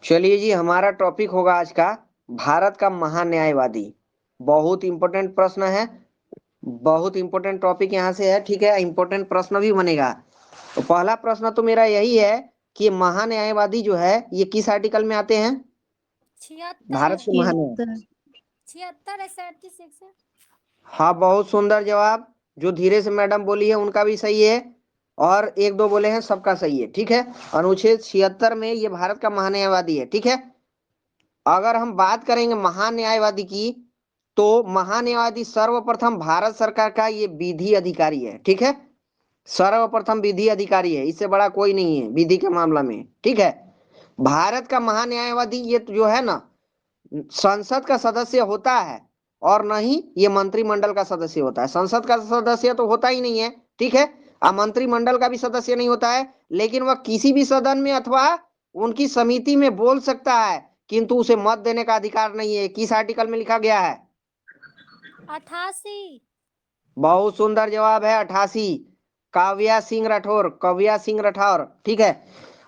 चलिए जी, हमारा टॉपिक होगा आज का भारत का महान्यायवादी। बहुत इंपॉर्टेंट प्रश्न है, बहुत इंपॉर्टेंट टॉपिक यहाँ से है। ठीक है, इंपॉर्टेंट प्रश्न भी बनेगा। तो पहला प्रश्न तो मेरा यही है कि महान्यायवादी जो है ये किस आर्टिकल में आते हैं? 76 भारत के महान्याय। 76 है 76 है। हाँ, बहुत सुंदर जवाब। जो धीरे से मैडम बोली है उनका भी सही है, और एक दो बोले हैं सबका सही है। ठीक है, अनुच्छेद 76 में ये भारत का महान्यायवादी है। ठीक है, अगर हम बात करेंगे महान्यायवादी की, तो महान्यायवादी सर्वप्रथम भारत सरकार का ये विधि अधिकारी है। ठीक है, सर्वप्रथम विधि अधिकारी है, इससे बड़ा कोई नहीं है विधि के मामला में। ठीक है, भारत का महान्यायवादी ये जो है ना, संसद का सदस्य होता है और न ही ये मंत्रिमंडल का सदस्य होता है। संसद का सदस्य तो होता ही नहीं है। ठीक है, मंत्रिमंडल का भी सदस्य नहीं होता है, लेकिन वह किसी भी सदन में अथवा उनकी समिति में बोल सकता है, किंतु उसे मत देने का अधिकार नहीं है। किस आर्टिकल में लिखा गया है? 88। बहुत सुंदर जवाब है, 88। काव्या सिंह राठौर, कव्या सिंह राठौर। ठीक है,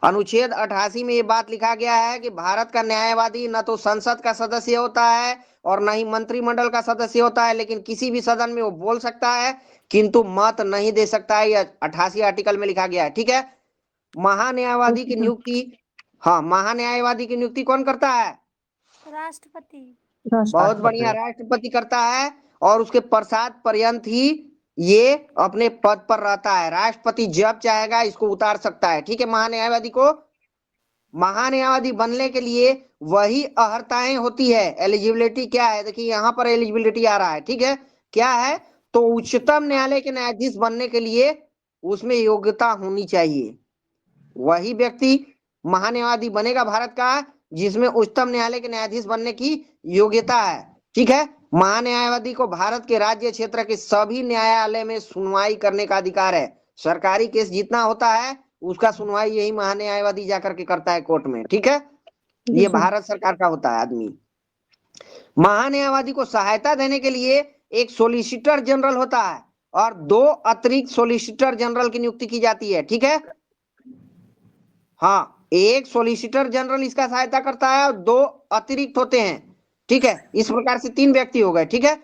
अनुच्छेद 88 में ये बात लिखा गया है कि भारत का न्यायवादी न तो संसद का सदस्य होता है और न ही मंत्रिमंडल का सदस्य होता है, लेकिन किसी भी सदन में वो बोल सकता है, किंतु मत नहीं दे सकता है। यह 88 आर्टिकल में लिखा गया है। ठीक है, महान्यायवादी की नियुक्ति, हाँ, महान्यायवादी की नियुक्ति कौन करता है? राष्ट्रपति। बहुत बढ़िया, राष्ट्रपति करता है, और उसके पश्चात पर्यंत ही ये अपने पद पर रहता है। राष्ट्रपति जब चाहेगा इसको उतार सकता है। ठीक है, महान्यायवादी को, महान्यायवादी बनने के लिए वही अर्हताएं होती है। एलिजिबिलिटी क्या है? देखिए यहाँ पर एलिजिबिलिटी आ रहा है। ठीक है, क्या है? तो उच्चतम न्यायालय के न्यायाधीश बनने के लिए उसमें योग्यता होनी चाहिए। वही व्यक्ति महान्यायवादी बनेगा भारत का जिसमें उच्चतम न्यायालय के न्यायाधीश बनने की योग्यता है। ठीक है, महान्यायवादी को भारत के राज्य क्षेत्र के सभी न्यायालय में सुनवाई करने का अधिकार है। सरकारी केस जितना होता है उसका सुनवाई यही महान्यायवादी जाकर के करता है कोर्ट में। ठीक है, ये भारत सरकार का होता है आदमी। महान्यायवादी को सहायता देने के लिए एक सोलिसिटर जनरल होता है और 2 अतिरिक्त सोलिसिटर जनरल की नियुक्ति की जाती है। ठीक है, हाँ, एक सोलिसिटर जनरल इसका सहायता करता है और 2 अतिरिक्त होते हैं। ठीक है, इस प्रकार से 3 व्यक्ति हो गए। ठीक है,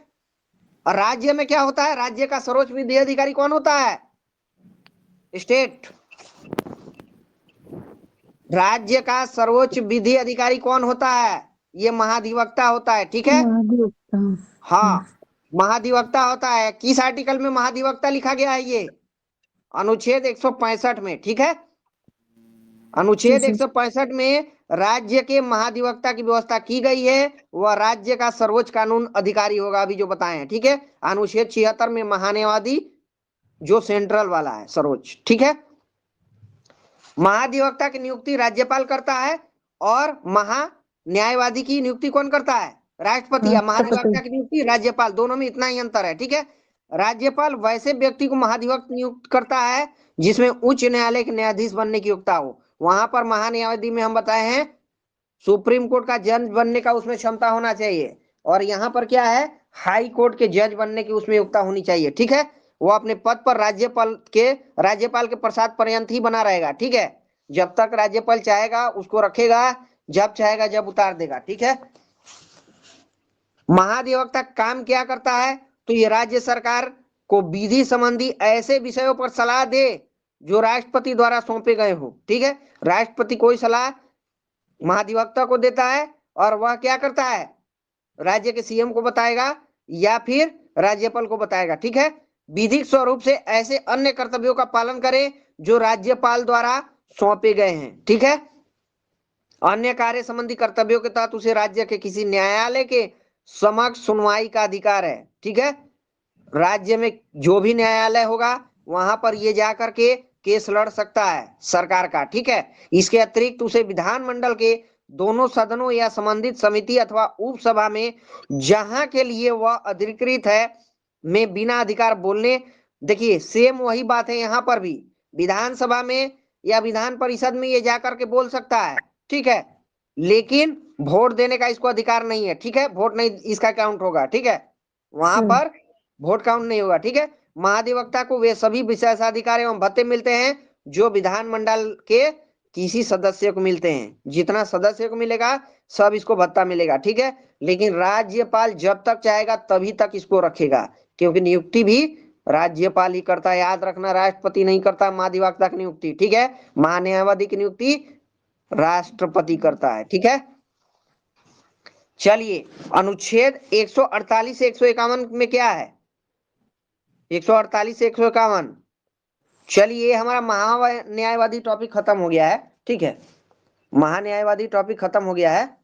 और राज्य में क्या होता है? राज्य का सर्वोच्च विधि अधिकारी कौन होता है? स्टेट। राज्य का सर्वोच्च विधि अधिकारी कौन होता है? ये महाधिवक्ता होता है। ठीक है, हाँ, महाधिवक्ता होता है। किस आर्टिकल में महाधिवक्ता लिखा गया है? ये अनुच्छेद 165 में। ठीक है, अनुच्छेद 165 में राज्य के महाधिवक्ता की व्यवस्था की गई है। वह राज्य का सर्वोच्च कानून अधिकारी होगा, अभी जो बताए हैं। ठीक है, अनुच्छेद 76 में महान्यायवादी जो सेंट्रल वाला है, सर्वोच्च। ठीक है, महाधिवक्ता की नियुक्ति राज्यपाल करता है और महान्यायवादी की नियुक्ति कौन करता है? राष्ट्रपति। या महाधिवक्ता की नियुक्ति राज्यपाल, दोनों में इतना ही अंतर है। ठीक है, राज्यपाल वैसे व्यक्ति को महाधिवक्ता नियुक्त करता है जिसमें उच्च न्यायालय के न्यायाधीश बनने की योग्यता हो। वहां पर महान्यायवादी में हम बताए हैं सुप्रीम कोर्ट का जज बनने का उसमें क्षमता होना चाहिए, और यहाँ पर क्या है? हाई कोर्ट के जज बनने की उसमें योग्यता होनी चाहिए। ठीक है, वो अपने पद पर राज्यपाल के प्रसाद पर्यंत ही बना रहेगा। ठीक है, जब तक राज्यपाल चाहेगा उसको रखेगा, जब चाहेगा जब उतार देगा। ठीक है, महाधिवक्ता काम क्या करता है? तो ये राज्य सरकार को विधि संबंधी ऐसे विषयों पर सलाह दे जो राष्ट्रपति द्वारा सौंपे गए हो। ठीक है, राष्ट्रपति कोई सलाह महाधिवक्ता को देता है और वह क्या करता है? राज्य के सीएम को बताएगा या फिर राज्यपाल को बताएगा। ठीक है, विधिक स्वरूप से ऐसे अन्य कर्तव्यों का पालन करे जो राज्यपाल द्वारा सौंपे गए हैं। ठीक है, अन्य कार्य संबंधी कर्तव्यों के तहत उसे राज्य के किसी न्यायालय के समक्ष सुनवाई का अधिकार है। ठीक है, राज्य में जो भी न्यायालय होगा वहां पर ये जाकर के केस लड़ सकता है सरकार का। ठीक है, इसके अतिरिक्त उसे विधानमंडल के दोनों सदनों या संबंधित समिति अथवा उपसभा में जहां के लिए वह अधिकृत है में बिना अधिकार बोलने, देखिए सेम वही बात है यहाँ पर भी, विधानसभा में या विधान परिषद में ये जाकर के बोल सकता है। ठीक है, लेकिन वोट देने का इसको अधिकार नहीं है। ठीक है, वोट नहीं इसका काउंट होगा। ठीक है, वहां पर वोट काउंट नहीं होगा। ठीक है, महाधिवक्ता को वे सभी विशेषाधिकार एवं भत्ते मिलते हैं जो विधानमंडल के किसी सदस्य को मिलते हैं, जितना सदस्य को मिलेगा सब इसको भत्ता मिलेगा, ठीक है। लेकिन राज्यपाल जब तक चाहेगा तभी तक इसको रखेगा, क्योंकि नियुक्ति भी राज्यपाल ही करता है, याद रखना, राष्ट्रपति नहीं करता महाधिवक्ता की नियुक्ति, ठीक है। महान्यायवादी की नियुक्ति राष्ट्रपति करता है, ठीक है। चलिए, अनुच्छेद 148 से 151 में क्या है? 148 से 151। चलिए, हमारा महान्यायवादी टॉपिक खत्म हो गया है, ठीक है। महान्यायवादी टॉपिक खत्म हो गया है।